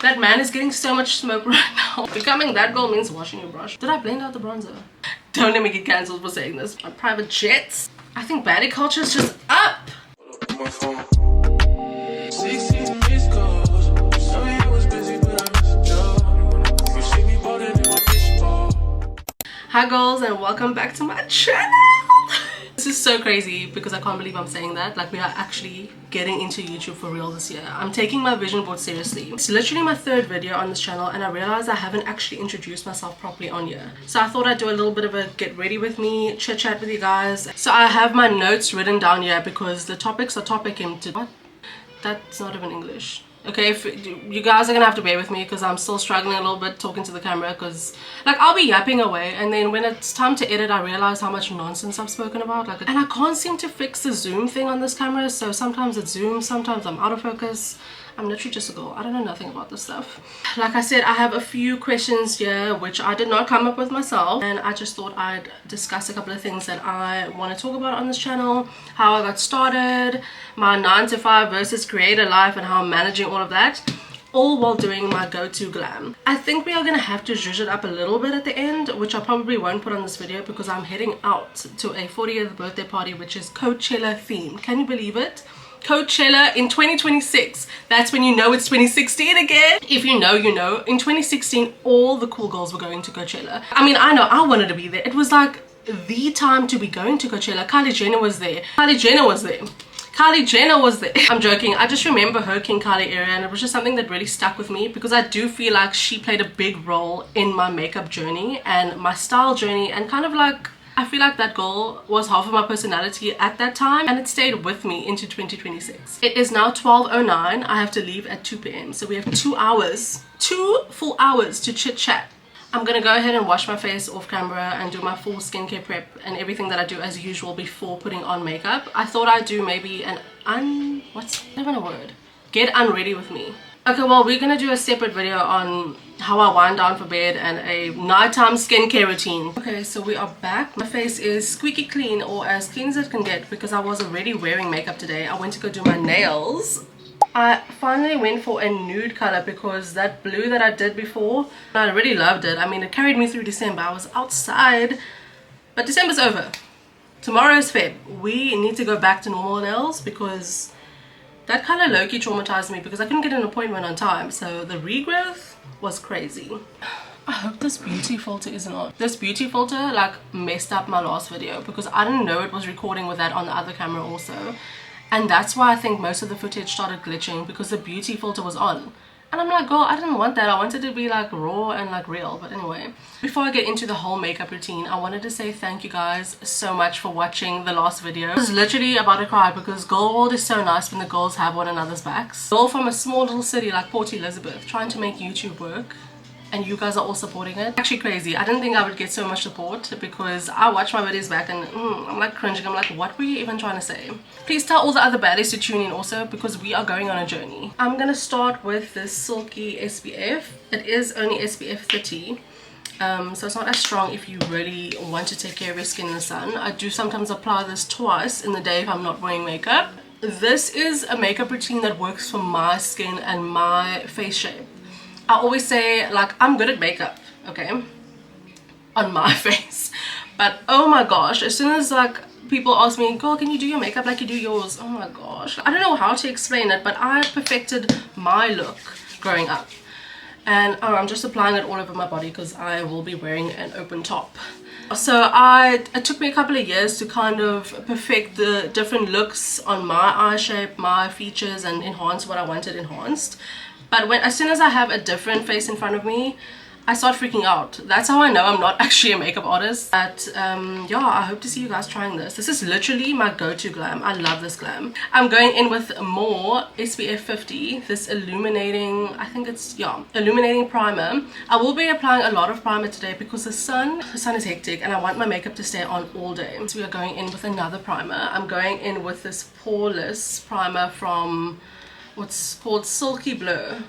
That man is getting so much smoke right now. Becoming that girl means washing your brush. Did I blend out the bronzer? Don't let me get cancelled for saying this. On private jets. I think baddie culture is just up. Hi girls, and welcome back to my channel. This is so crazy because I can't believe I'm saying that. Like, we are actually getting into YouTube for real this year. I'm taking my vision board seriously. It's literally my third video on this channel, and I realized I haven't actually introduced myself properly on here. So I thought I'd do a little bit of a get ready with me, chit chat with you guys. So I have my notes written down here because the topics are topicing to what? That's not even English. Okay, if you guys are gonna have to bear with me because I'm still struggling a little bit talking to the camera, because like I'll be yapping away and then when it's time to edit I realize how much nonsense I've spoken about, like, and I can't seem to fix the zoom thing on this camera, so sometimes it zooms, sometimes I'm out of focus. I'm literally just a girl. I don't know nothing about this stuff. Like I said, I have a few questions here which I did not come up with myself, and I just thought I'd discuss a couple of things that I want to talk about on this channel, how I got started, my 9 to 5 versus creator life, and how I'm managing all of that, all while doing my go-to glam. I think we are gonna have to zhuzh it up a little bit at the end, which I probably won't put on this video because I'm heading out to a 40th birthday party which is Coachella themed. Can you believe it? Coachella in 2026. That's when you know it's 2016 again. If you know, you know. In 2016, all the cool girls were going to Coachella. I mean, I know I wanted to be there. It was like the time to be going to Coachella. Kylie Jenner was there. Kylie Jenner was there. Kylie Jenner was there. I'm joking. I just remember her King Kylie era, and it was just something that really stuck with me because I do feel like she played a big role in my makeup journey and my style journey, and kind of like, I feel like that girl was half of my personality at that time, and it stayed with me into 2026. It is now 12:09. I have to leave at 2 p.m. So we have 2 hours, 2 full hours to chit chat. I'm gonna go ahead and wash my face off camera and do my full skincare prep and everything that I do as usual before putting on makeup. I thought I'd do maybe an what's not even a word? Get unready with me. Okay, well, we're gonna do a separate video on how I wind down for bed and a nighttime skincare routine. Okay, so we are back. My face is squeaky clean, or as clean as it can get, because I was already wearing makeup today. I went to go do my nails. I finally went for a nude color because that blue that I did before, I really loved it. I mean, it carried me through December. I was outside, but December's over. Tomorrow is Feb. We need to go back to normal nails because that color low-key traumatized me because I couldn't get an appointment on time, so the regrowth was crazy. I hope this beauty filter isn't on. This beauty filter like messed up my last video because I didn't know it was recording with that on the other camera also, and that's why I think most of the footage started glitching, because the beauty filter was on. And I'm like, girl, I didn't want that. I wanted to be like raw and like real. But anyway, before I get into the whole makeup routine, I wanted to say thank you guys so much for watching the last video. I was literally about to cry because girl world is so nice when the girls have one another's backs. Girl from a small little city like Port Elizabeth trying to make YouTube work, and you guys are all supporting it. Actually crazy. I didn't think I would get so much support because I watch my videos back and I'm like cringing. I'm like, what were you even trying to say? Please tell all the other baddies to tune in also because we are going on a journey. I'm gonna start with this silky SPF. It is only SPF 30. So it's not as strong if you really want to take care of your skin in the sun. I do sometimes apply this twice in the day if I'm not wearing makeup. This is a makeup routine that works for my skin and my face shape. I always say, like, I'm good at makeup, okay, on my face, but oh my gosh, as soon as like people ask me, girl, can you do your makeup like you do yours? Oh my gosh, I don't know how to explain it, but I perfected my look growing up. And oh, I'm just applying it all over my body because I will be wearing an open top. So it took me a couple of years to kind of perfect the different looks on my eye shape, my features, and enhance what I wanted enhanced. But as soon as I have a different face in front of me, I start freaking out. That's how I know I'm not actually a makeup artist. But yeah, I hope to see you guys trying this. This is literally my go-to glam. I love this glam. I'm going in with more SPF 50, this illuminating, I think it's, yeah, illuminating primer. I will be applying a lot of primer today because the sun is hectic and I want my makeup to stay on all day. So we are going in with another primer. I'm going in with this poreless primer from what's called Silky Blur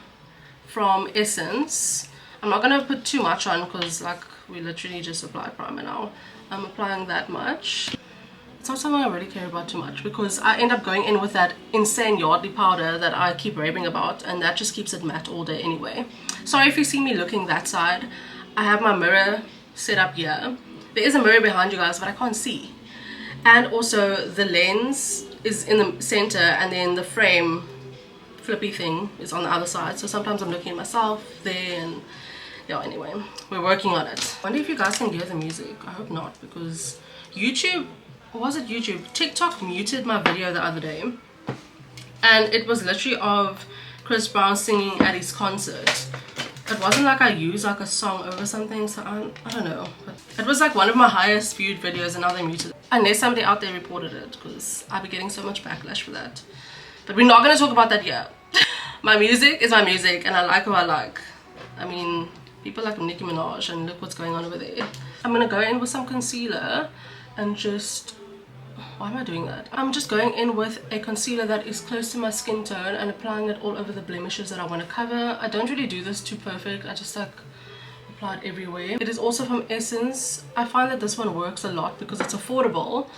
from Essence. I'm not gonna put too much on because like we literally just applied primer now. I'm applying that much. It's not something I really care about too much because I end up going in with that insane Yardley powder that I keep raving about, and that just keeps it matte all day anyway. Sorry if you see me looking that side. I have my mirror set up here. There is a mirror behind you guys, but I can't see. And also the lens is in the center, and then the frame flippy thing is on the other side. So sometimes I'm looking at myself there, and yeah, anyway, we're working on it. I wonder if you guys can hear the music. I hope not, because YouTube, or was it YouTube? TikTok muted my video the other day, and it was literally of Chris Brown singing at his concert. It wasn't like I used like a song over something, so I don't know. But it was like one of my highest viewed videos, and now they muted it. Unless somebody out there reported it, because I'll be getting so much backlash for that. But we're not going to talk about that here. My music is my music, and I like who I like. I mean, people like Nicki Minaj, and look what's going on over there. I'm going to go in with some concealer and just... Why am I doing that? I'm just going in with a concealer that is close to my skin tone and applying it all over the blemishes that I want to cover. I don't really do this too perfect. I just like apply it everywhere. It is also from Essence. I find that this one works a lot because it's affordable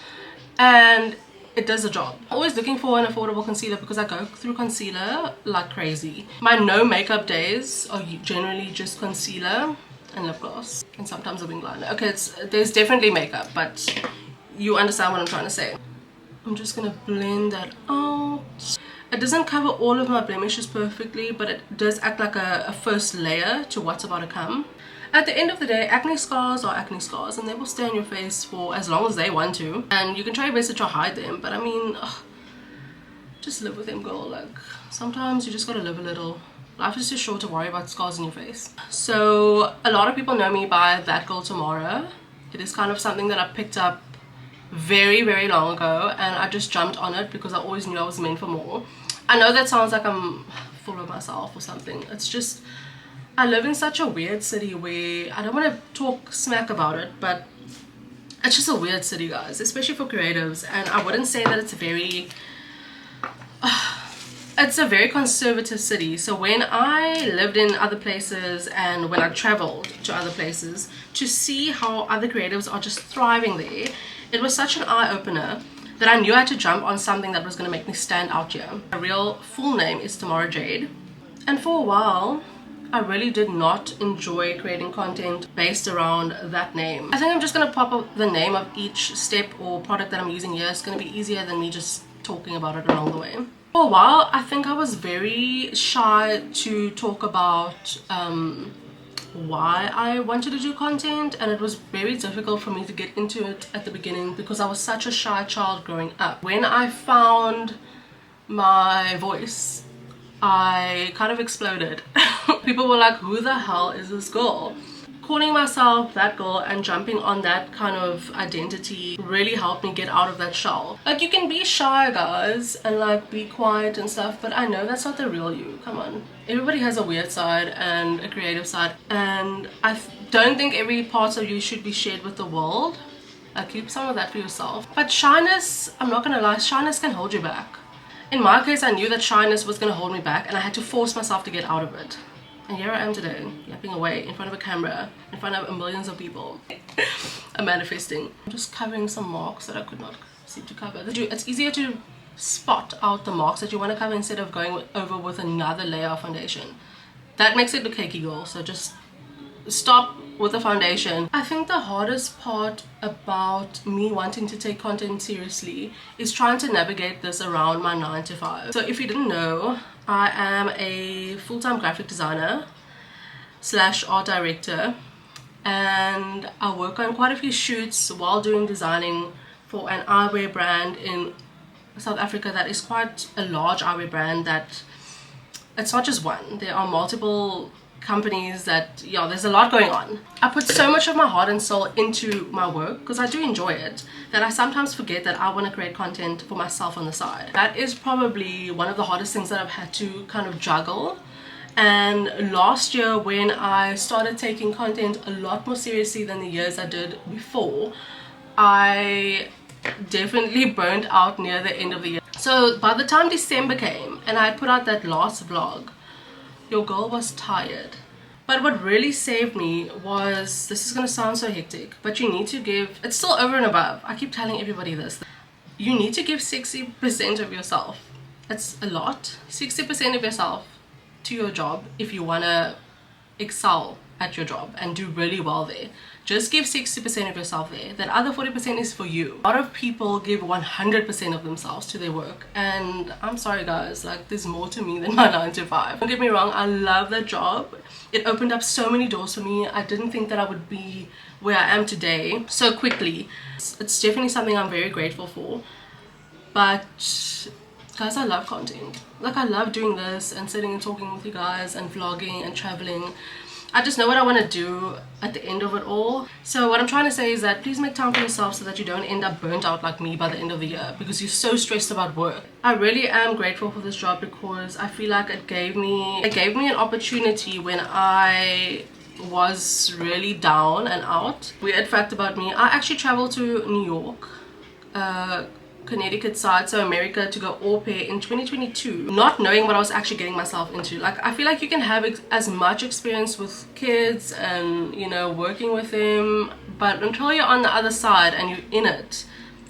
and it does the job. I'm always looking for an affordable concealer because I go through concealer like crazy. My no makeup days are generally just concealer and lip gloss and sometimes a wing liner. Okay, there's definitely makeup, but you understand what I'm trying to say. I'm just gonna blend that out. It doesn't cover all of my blemishes perfectly, but it does act like a first layer to what's about to come. At the end of the day, acne scars are acne scars, and they will stay on your face for as long as they want to, and you can try your best to try hide them, but I mean, just live with them, girl. Like, sometimes you just gotta live a little. Life is too short to worry about scars in your face. So a lot of people know me by That Girl Tamara. It is kind of something that I picked up very long ago, and I just jumped on it because I always knew I was meant for more. I know that sounds like I'm full of myself or something. It's just I live in such a weird city where I don't want to talk smack about it, but it's just a weird city, guys, especially for creatives. And I wouldn't say that it's a very conservative city. So when I lived in other places and when I traveled to other places to see how other creatives are just thriving there, it was such an eye-opener that I knew I had to jump on something that was going to make me stand out here. My real full name is Tamara Jade, and for a while I really did not enjoy creating content based around that name. I think I'm just going to pop up the name of each step or product that I'm using here. It's going to be easier than me just talking about it along the way. For a while I think I was very shy to talk about why I wanted to do content, and it was very difficult for me to get into it at the beginning because I was such a shy child growing up. When I found my voice, I kind of exploded. People were like, who the hell is this girl? Calling myself that girl and jumping on that kind of identity really helped me get out of that shell. Like, you can be shy, guys, and like be quiet and stuff, but I know that's not the real you. Come on, everybody has a weird side and a creative side, and I don't think every part of you should be shared with the world. Like, keep some of that for yourself. But shyness, I'm not gonna lie, shyness can hold you back. In my case, I knew that shyness was gonna hold me back, and I had to force myself to get out of it. And here I am today, yapping away in front of a camera, in front of millions of people. I'm manifesting. I'm just covering some marks that I could not seem to cover. It's easier to spot out the marks that you want to cover instead of going over with another layer of foundation. That makes it look cakey, girl, so just stop with the foundation. I think the hardest part about me wanting to take content seriously is trying to navigate this around my 9 to 5. So if you didn't know, I am a full-time graphic designer / art director, and I work on quite a few shoots while doing designing for an eyewear brand in South Africa that is quite a large eyewear brand. That it's not just one, there are multiple companies that, yeah, there's a lot going on. I put so much of my heart and soul into my work because I do enjoy it, that I sometimes forget that I want to create content for myself on the side. That is probably one of the hardest things that I've had to kind of juggle. And last year, when I started taking content a lot more seriously than the years I did before, I definitely burnt out near the end of the year. So by the time December came and I put out that last vlog, your girl was tired. But what really saved me was, this is gonna sound so hectic, but you need to give, it's still over and above. I keep telling everybody this. you need to give 60% of yourself. That's a lot. 60% of yourself to your job if you want to excel at your job and do really well there. Just give 60% of yourself there. That other 40% is for you. A lot of people give 100% of themselves to their work, and I'm sorry guys, like there's more to me than my 9 to 5. Don't get me wrong, I love that job. It opened up so many doors for me. I didn't think that I would be where I am today so quickly. It's definitely something I'm very grateful for. But guys, I love content. Like I love doing this and sitting and talking with you guys and vlogging and traveling. I just know what I want to do at the end of it all. So what I'm trying to say is that please make time for yourself so that you don't end up burnt out like me by the end of the year because you're so stressed about work. I really am grateful for this job because I feel like it gave me an opportunity when I was really down and out. Weird fact about me, I actually traveled to New York, Connecticut side, so America, to go au pair in 2022, not knowing what I was actually getting myself into. Like I feel like you can have as much experience with kids and, you know, working with them, but until you're on the other side and you're in it,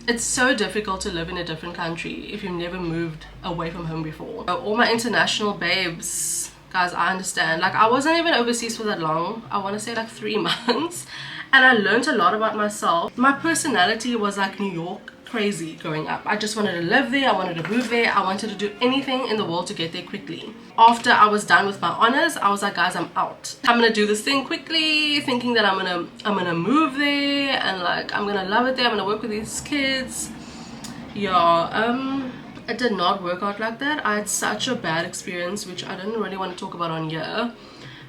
it's so difficult to live in a different country if you've never moved away from home before. All my international babes, guys, I understand. Like I wasn't even overseas for that long. I want to say like 3 months, and I learned a lot about myself. My personality was like New York crazy growing up. I just wanted to live there, I wanted to move there, I wanted to do anything in the world to get there quickly. After I was done with my honors, I was like, guys, I'm out. I'm gonna do this thing quickly, thinking that I'm gonna move there and like I'm gonna love it there, I'm gonna work with these kids. Yeah, it did not work out like that. I had such a bad experience, which I didn't really want to talk about on here.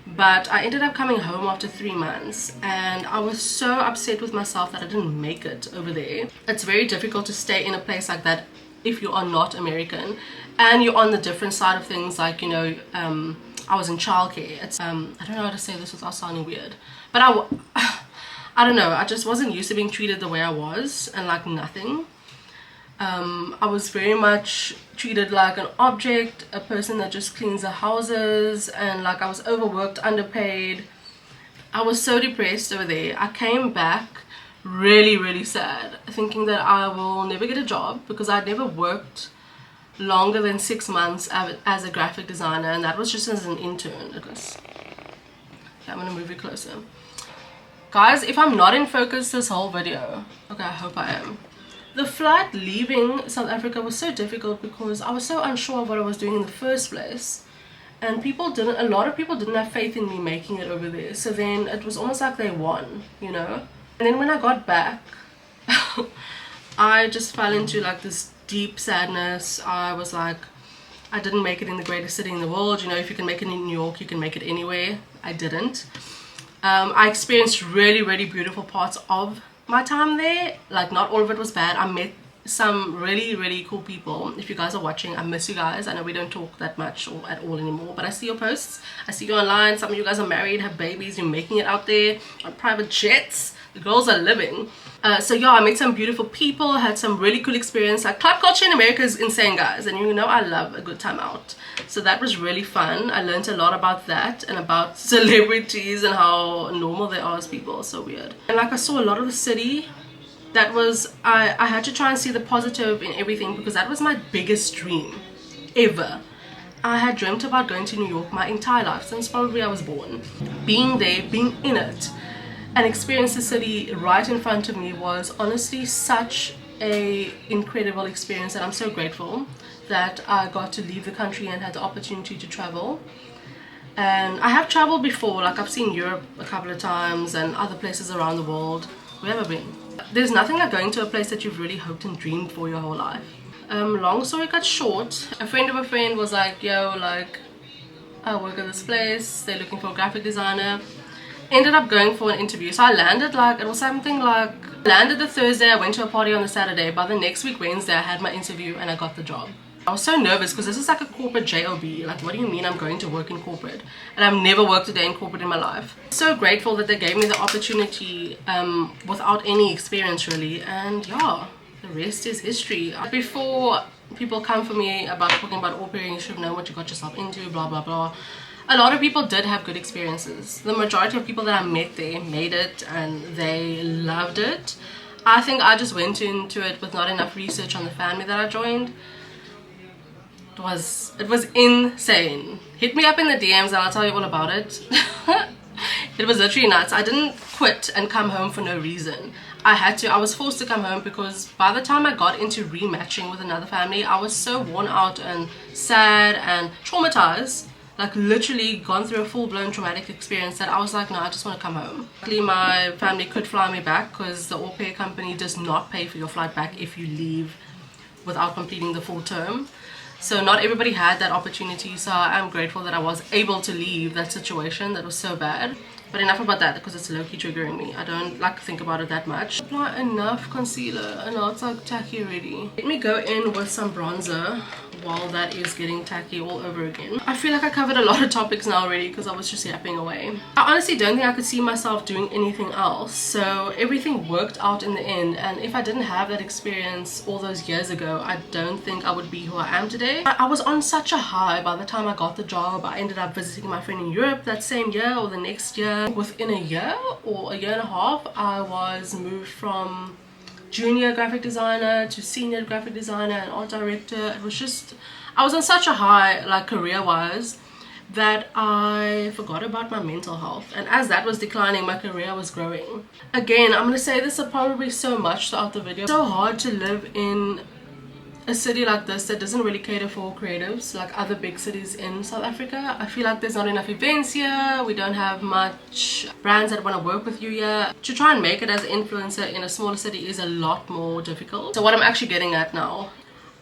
But I ended up coming home after 3 months and I was so upset with myself that I didn't make it over there. It's very difficult to stay in a place like that if you are not American and you're on the different side of things, like, you know, I was in childcare. It's I don't know how to say this without sounding weird, but I don't know, I just wasn't used to being treated the way I was and like nothing. I was very much treated like an object, a person that just cleans the houses, and like I was overworked, underpaid. I was so depressed over there. I came back really sad, thinking that I will never get a job because I'd never worked longer than 6 months as a graphic designer, and that was just as an intern. Okay, I'm gonna move it closer. Guys, if I'm not in focus this whole video, okay, I hope I am. The flight leaving South Africa was so difficult because I was so unsure of what I was doing in the first place, and a lot of people didn't have faith in me making it over there. So then it was almost like they won, you know. And then when I got back, I just fell into like this deep sadness. I was like, I didn't make it in the greatest city in the world. You know, if you can make it in New York, you can make it anywhere. I didn't. I experienced really beautiful parts of my time there. Like not all of it was bad. I met some really cool people. If you guys are watching, I miss you guys. I know we don't talk that much or at all anymore, but I see your posts, I see you online. Some of you guys are married, have babies, you're making it out there on private jets. The girls are living. So yeah, I met some beautiful people, had some really cool experience. Like club culture in America is insane, guys, and you know I love a good time out. So that was really fun. I learned a lot about that and about celebrities and how normal they are as people. So weird. And like I saw a lot of the city. That was, I had to try and see the positive in everything because that was my biggest dream ever. I had dreamt about going to New York my entire life since probably I was born. Being there, being in it, and experience the city right in front of me was honestly such a incredible experience, and I'm so grateful that I got to leave the country and had the opportunity to travel. And I have traveled before, like I've seen Europe a couple of times and other places around the world. Where have I been? There's nothing like going to a place that you've really hoped and dreamed for your whole life. Long story cut short, a friend of a friend was like, yo, like I work at this place, they're looking for a graphic designer. Ended up going for an interview. So I landed like, it was something like, landed the Thursday, I went to a party on the Saturday. By the next week, Wednesday, I had my interview and I got the job. I was so nervous because this is like a corporate job. Like, what do you mean I'm going to work in corporate? And I've never worked a day in corporate in my life. So grateful that they gave me the opportunity without any experience really. And yeah, the rest is history. Before people come for me about talking about au pairing, you should know what you got yourself into, blah blah blah. A lot of people did have good experiences. The majority of people that I met there made it and they loved it. I think I just went into it with not enough research on the family that I joined. It was insane. Hit me up in the DMs and I'll tell you all about it. It was literally nuts. I didn't quit and come home for no reason. I was forced to come home because by the time I got into rematching with another family, I was so worn out and sad and traumatized, like literally gone through a full-blown traumatic experience, that I was like, no, I just want to come home. Luckily, my family could fly me back because the au pair company does not pay for your flight back if you leave without completing the full term. So not everybody had that opportunity, so I'm grateful that I was able to leave that situation that was so bad. But enough about that, because it's low-key triggering me. I don't like to think about it that much. Apply enough concealer and now it's like tacky already. Let me go in with some bronzer while that is getting tacky all over again. I feel like I covered a lot of topics now already because I was just yapping away. I honestly don't think I could see myself doing anything else, so everything worked out in the end. And if I didn't have that experience all those years ago, I don't think I would be who I am today. I was on such a high by the time I got the job. I ended up visiting my friend in Europe that same year or the next year. Within a year or a year and a half, I was moved from junior graphic designer to senior graphic designer and art director. It was just, I was on such a high, like career wise, that I forgot about my mental health, and as that was declining, my career was growing. Again, I'm gonna say this probably so much throughout the video. It's so hard to live in a city like this that doesn't really cater for creatives like other big cities in South Africa. I feel like there's not enough events here. We don't have much brands that want to work with you here. To try and make it as an influencer in a smaller city is a lot more difficult. So what I'm actually getting at now,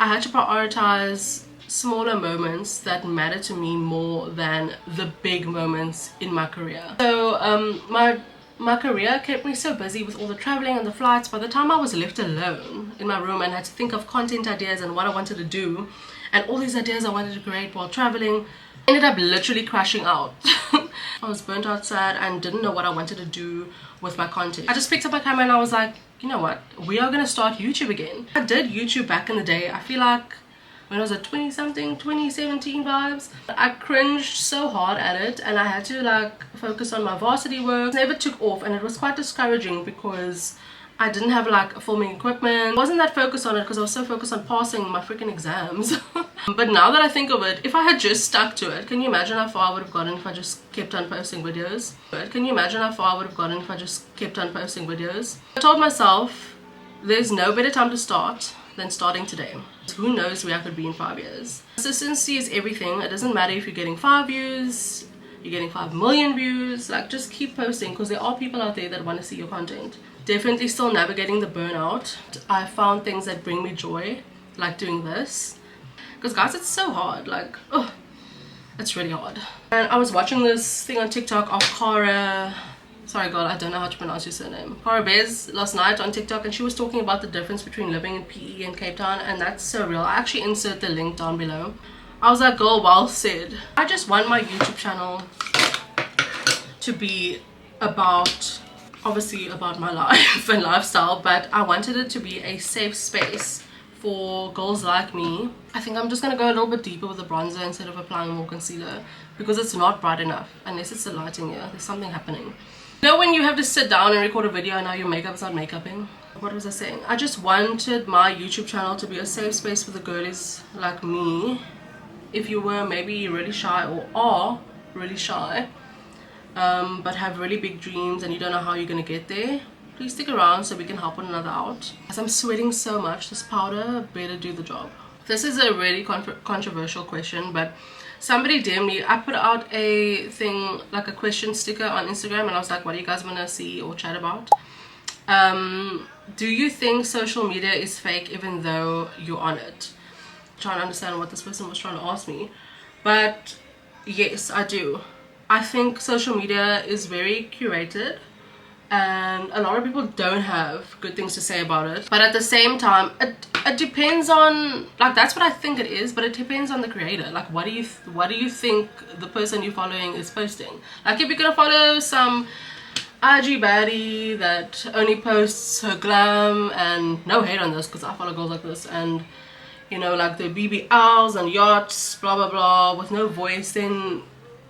I had to prioritize smaller moments that matter to me more than the big moments in my career. So my career kept me so busy with all the traveling and the flights. By the time I was left alone in my room and had to think of content ideas and what I wanted to do and all these ideas I wanted to create while traveling, I ended up literally crashing out. I was burnt out, sad, and didn't know what I wanted to do with my content. I just picked up my camera and I was like, you know what, we are gonna start YouTube again. I did YouTube back in the day. I feel like when I was at 20-something, 2017 vibes, I cringed so hard at it and I had to like focus on my varsity work. It never took off and it was quite discouraging because I didn't have like filming equipment. I wasn't that focused on it because I was so focused on passing my freaking exams. But now that I think of it, if I had just stuck to it, can you imagine how far I would have gotten if I just kept on posting videos? Can you imagine how far I would have gotten if I just kept on posting videos? I told myself there's no better time to start than starting today. Who knows where I could be in 5 years. Consistency is everything. It doesn't matter if you're getting 5 views, you're getting 5 million views, like just keep posting because there are people out there that want to see your content. Definitely still navigating the burnout. I found things that bring me joy, like doing this, because guys, it's so hard, like it's really hard. And I was watching this thing on TikTok of Cara, sorry girl, I don't know how to pronounce your surname, Cara Bez, last night on TikTok, and she was talking about the difference between living in PE and Cape Town, and that's so real. I actually insert the link down below. I was like, girl, well said. I just want my YouTube channel to be about, obviously about my life and lifestyle, but I wanted it to be a safe space for girls like me. I think I'm just gonna go a little bit deeper with the bronzer instead of applying more concealer because it's not bright enough unless it's the lighting here. There's something happening. You know when you have to sit down and record a video and now your makeup's not makeupping? What was I saying? I just wanted my YouTube channel to be a safe space for the girlies like me. If you were maybe really shy or are really shy, but have really big dreams and you don't know how you're gonna get there, please stick around so we can help one another out. As I'm sweating so much, this powder better do the job. This is a really controversial question, but somebody DM'd me. I put out a thing, like a question sticker on Instagram, and I was like, what do you guys want to see or chat about? Do you think social media is fake even though you're on it? I'm trying to understand what this person was trying to ask me, but yes, I do. I think social media is very curated and a lot of people don't have good things to say about it, but at the same time it depends on, like, that's what I think it is, but it depends on the creator. Like, what do you think the person you're following is posting? Like, if you're gonna follow some IG baddie that only posts her glam, and no hate on this because I follow girls like this, and you know, like the BBLs and yachts, blah blah blah, with no voice, then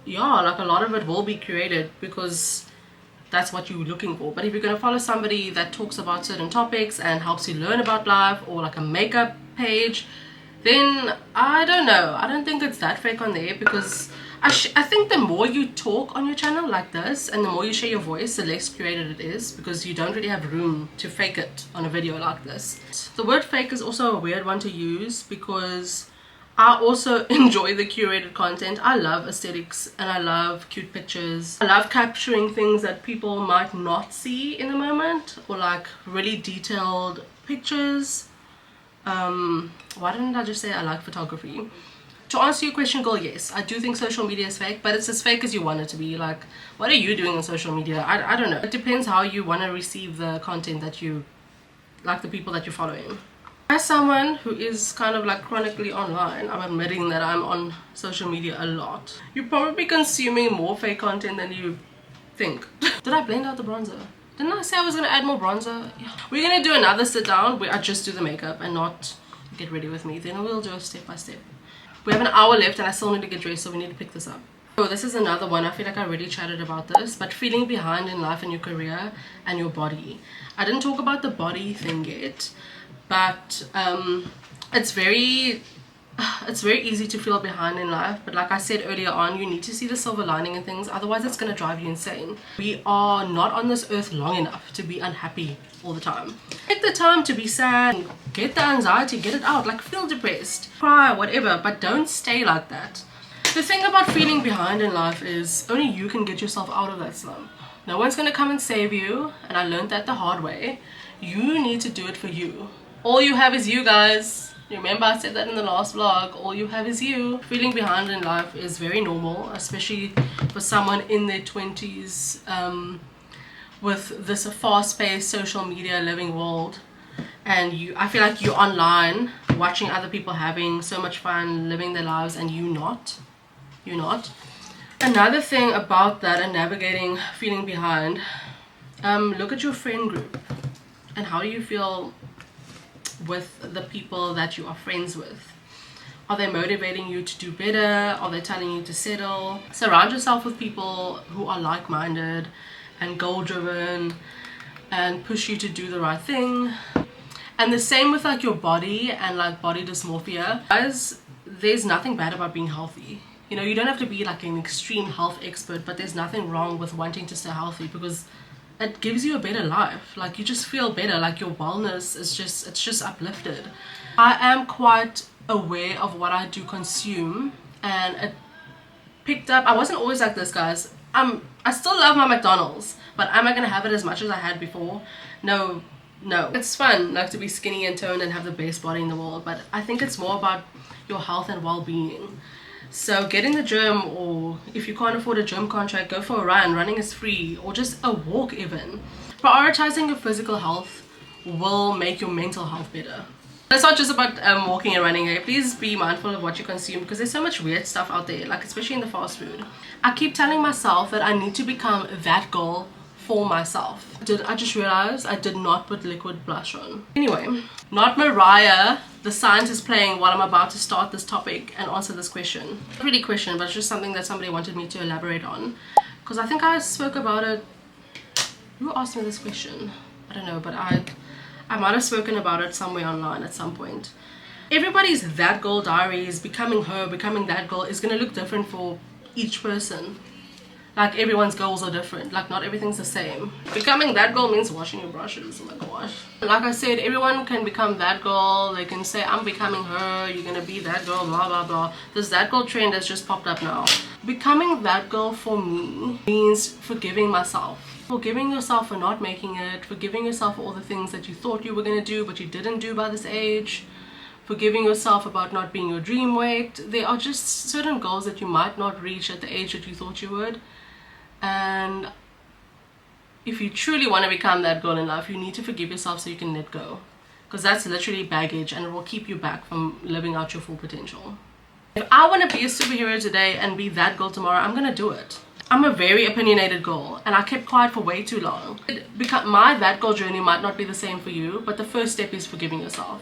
yeah, like a lot of it will be created because that's what you're looking for. But if you're going to follow somebody that talks about certain topics and helps you learn about life, or like a makeup page, then I don't know, I don't think it's that fake on there, because I think the more you talk on your channel like this and the more you share your voice, the less curated it is, because you don't really have room to fake it on a video like this. The word fake is also a weird one to use, because I also enjoy the curated content. I love aesthetics and I love cute pictures. I love capturing things that people might not see in the moment, or like really detailed pictures. Why didn't I just say I like photography? To answer your question, girl, yes, I do think social media is fake, but it's as fake as you want it to be. Like, what are you doing on social media? I don't know. It depends how you want to receive the content that you like, the people that you're following. As someone who is kind of like chronically online, I'm admitting that I'm on social media a lot. You're probably consuming more fake content than you think. Did I blend out the bronzer? Didn't I say I was going to add more bronzer? Yeah. We're going to do another sit down where I just do the makeup and not get ready with me. Then we'll do it step by step. We have an hour left and I still need to get dressed, so we need to pick this up. So this is another one. I feel like I already chatted about this, but feeling behind in life and your career and your body. I didn't talk about the body thing yet, but it's very easy to feel behind in life. But like I said earlier on, you need to see the silver lining in things, otherwise it's going to drive you insane. We are not on this earth long enough to be unhappy all the time. Take the time to be sad, get the anxiety, get it out, like feel depressed, cry, whatever, but don't stay like that. The thing about feeling behind in life is only you can get yourself out of that slump. No one's going to come and save you, and I learned that the hard way. You need to do it for you. All you have is you, guys. Remember I said that in the last vlog, all you have is you. Feeling behind in life is very normal, especially for someone in their 20s with this fast-paced social media living world. And I feel like you're online watching other people having so much fun living their lives, and you're not. Another thing about that and navigating feeling behind, look at your friend group and how do you feel with the people that you are friends with. Are they motivating you to do better? Are they telling you to settle? Surround yourself with people who are like-minded and goal-driven and push you to do the right thing. And the same with like your body and like body dysmorphia. Guys, there's nothing bad about being healthy. You know, you don't have to be like an extreme health expert, but there's nothing wrong with wanting to stay healthy, because it gives you a better life. Like, you just feel better, like your wellness is just uplifted. I am quite aware of what I do consume, and it picked up. I wasn't always like this, guys. I still love my McDonald's, but am I gonna have it as much as I had before? No. It's fun like to be skinny and toned and have the best body in the world, but I think it's more about your health and well-being. So get in the gym, or if you can't afford a gym contract, go for a run. Running is free, or just a walk even. Prioritizing your physical health will make your mental health better. It's not just about walking and running. Hey, please be mindful of what you consume, because there's so much weird stuff out there, like especially in the fast food. I keep telling myself that I need to become that girl for myself. I just realized I did not put liquid blush on. Anyway, not Mariah, the science is playing while I'm about to start this topic and answer this question. Not really question, but it's just something that somebody wanted me to elaborate on, because I think I spoke about it. Who asked me this question? I don't know, but I might have spoken about it somewhere online at some point. Everybody's that girl diaries, becoming her, becoming that girl, is going to look different for each person. Like, everyone's goals are different. Like, not everything's the same. Becoming that girl means washing your brushes. Oh my gosh. Like I said, everyone can become that girl. They can say, I'm becoming her, you're gonna be that girl, blah blah blah. This that girl trend has just popped up now. Becoming that girl for me means forgiving myself. Forgiving yourself for not making it. Forgiving yourself for all the things that you thought you were gonna do but you didn't do by this age. Forgiving yourself about not being your dream weight. There are just certain goals that you might not reach at the age that you thought you would. And if you truly want to become that girl in life, you need to forgive yourself so you can let go, because that's literally baggage and it will keep you back from living out your full potential. If I want to be a superhero today and be that girl tomorrow, I'm gonna do it. I'm a very opinionated girl and I kept quiet for way too long. My that girl journey might not be the same for you, but the first step is forgiving yourself.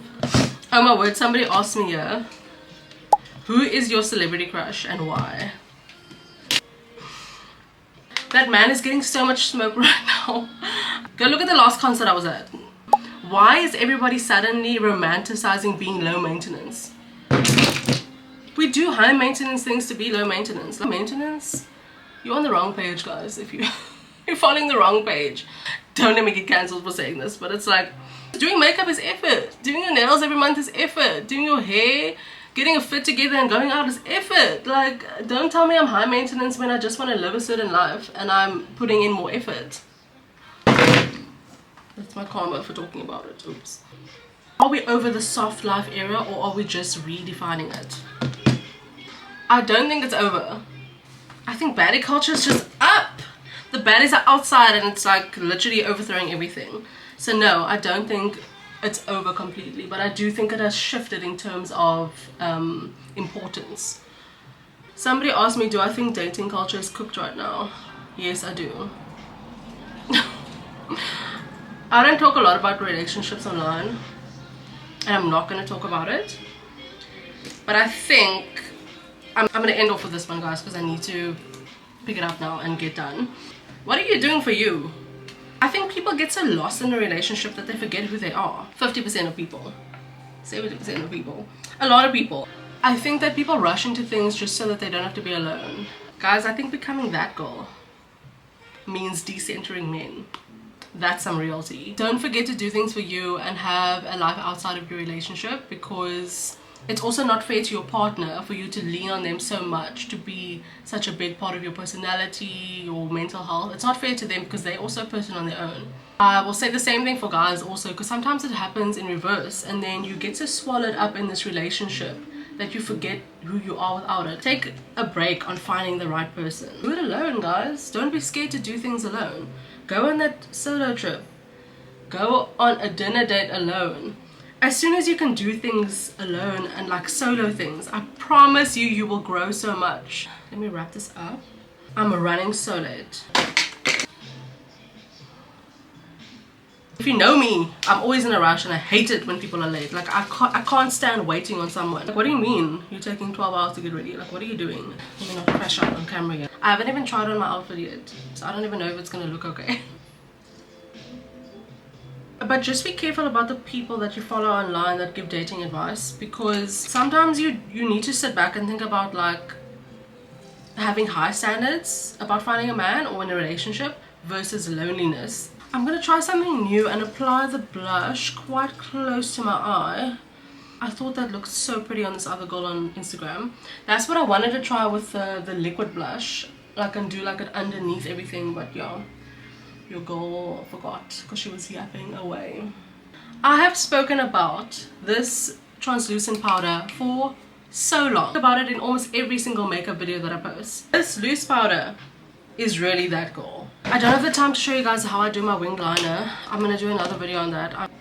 Oh my word, somebody asked me here, who is your celebrity crush and why? That man is getting so much smoke right now. Go look at the last concert I was at. Why is everybody suddenly romanticizing being low maintenance? We do high maintenance things to be low maintenance. Low maintenance? You're on the wrong page, guys. If you're following the wrong page. Don't let me get cancelled for saying this, but it's like, doing makeup is effort. Doing your nails every month is effort. Doing your hair, getting a fit together and going out is effort. Like, don't tell me I'm high maintenance when I just want to live a certain life and I'm putting in more effort. That's my karma for talking about it. Oops. Are we over the soft life era, or are we just redefining it? I don't think it's over. I think baddie culture is just up. The baddies are outside and it's like literally overthrowing everything. So no, I don't think it's over completely, but I do think it has shifted in terms of importance. Somebody asked me, do I think dating culture is cooked right now? Yes, I do. I don't talk a lot about relationships online, and I'm not going to talk about it. But I think I'm going to end off with this one, guys, because I need to pick it up now and get done. What are you doing for you? I think people get so lost in a relationship that they forget who they are. 50% of people. 70% of people. A lot of people. I think that people rush into things just so that they don't have to be alone. Guys, I think becoming that girl means decentering men. That's some reality. Don't forget to do things for you and have a life outside of your relationship, because it's also not fair to your partner for you to lean on them so much to be such a big part of your personality or mental health. It's not fair to them because they're also a person on their own. I will say the same thing for guys also, because sometimes it happens in reverse and then you get so swallowed up in this relationship that you forget who you are without it. Take a break on finding the right person. Do it alone, guys. Don't be scared to do things alone. Go on that solo trip. Go on a dinner date alone. As soon as you can do things alone and like solo things, I promise you, you will grow so much. Let me wrap this up. I'm running so late. If you know me, I'm always in a rush and I hate it when people are late. Like I can't stand waiting on someone. Like, what do you mean? You're taking 12 hours to get ready? Like, what are you doing? Let me not crash out on camera yet. I haven't even tried on my outfit yet, so I don't even know if it's gonna look okay. But just be careful about the people that you follow online that give dating advice, because sometimes you need to sit back and think about like having high standards about finding a man or in a relationship versus loneliness. I'm gonna try something new and apply the blush quite close to my eye. I thought that looked so pretty on this other girl on Instagram. That's what I wanted to try with the liquid blush, like, and do like it underneath everything, but yeah. Your girl forgot because she was yapping away. I have spoken about this translucent powder for so long. About it in almost every single makeup video that I post. This loose powder is really that girl. I don't have the time to show you guys how I do my winged liner. I'm gonna do another video on that.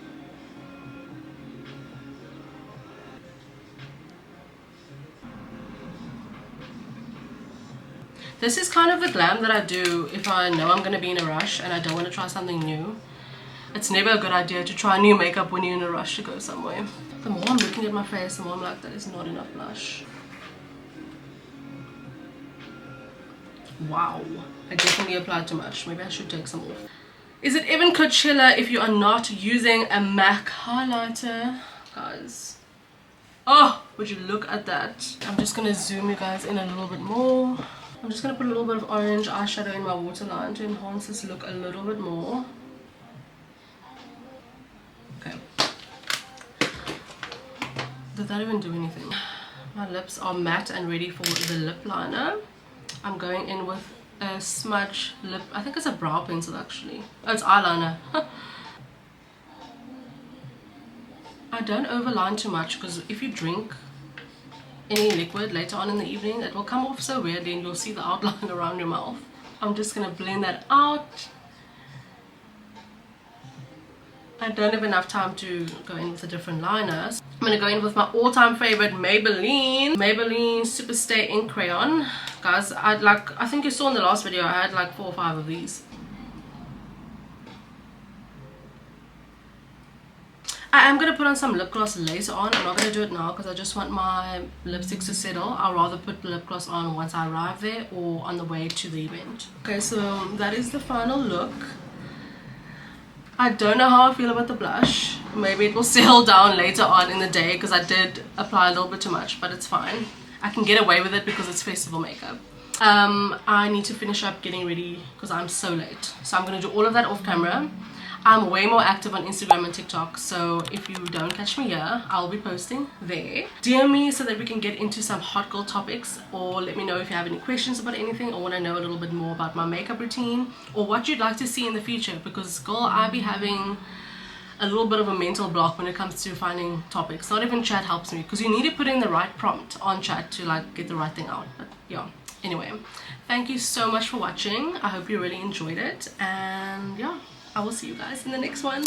This is kind of the glam that I do if I know I'm going to be in a rush and I don't want to try something new. It's never a good idea to try new makeup when you're in a rush to go somewhere. The more I'm looking at my face, the more I'm like, that is not enough blush. Wow, I definitely applied too much. Maybe I should take some off. Is it even Coachella if you are not using a MAC highlighter? Guys. Oh, would you look at that? I'm just going to zoom you guys in a little bit more. I'm just going to put a little bit of orange eyeshadow in my waterline to enhance this look a little bit more. Okay. Did that even do anything? My lips are matte and ready for the lip liner. I'm going in with a smudge lip. I think it's a brow pencil actually. Oh, it's eyeliner. I don't overline too much because if you drink any liquid later on in the evening, it will come off so weirdly and you'll see the outline around your mouth. I'm just gonna blend that out. I don't have enough time to go in with the different liners. I'm gonna go in with my all-time favorite Maybelline Superstay Ink Crayon. Guys, I think you saw in the last video, I had like 4 or 5 of these. I am going to put on some lip gloss later on. I'm not going to do it now because I just want my lipsticks to settle. I'll rather put lip gloss on once I arrive there or on the way to the event. Okay, so that is the final look. I don't know how I feel about the blush. Maybe it will settle down later on in the day because I did apply a little bit too much, but it's fine. I can get away with it because it's festival makeup. I need to finish up getting ready because I'm so late. So I'm going to do all of that off camera. I'm way more active on Instagram and TikTok, so if you don't catch me here, I'll be posting there. DM me so that we can get into some hot girl topics, or let me know if you have any questions about anything or want to know a little bit more about my makeup routine or what you'd like to see in the future, because girl, I be having a little bit of a mental block when it comes to finding topics. Not even chat helps me because you need to put in the right prompt on chat to like get the right thing out. But yeah, anyway, thank you so much for watching. I hope you really enjoyed it, and yeah, I will see you guys in the next one.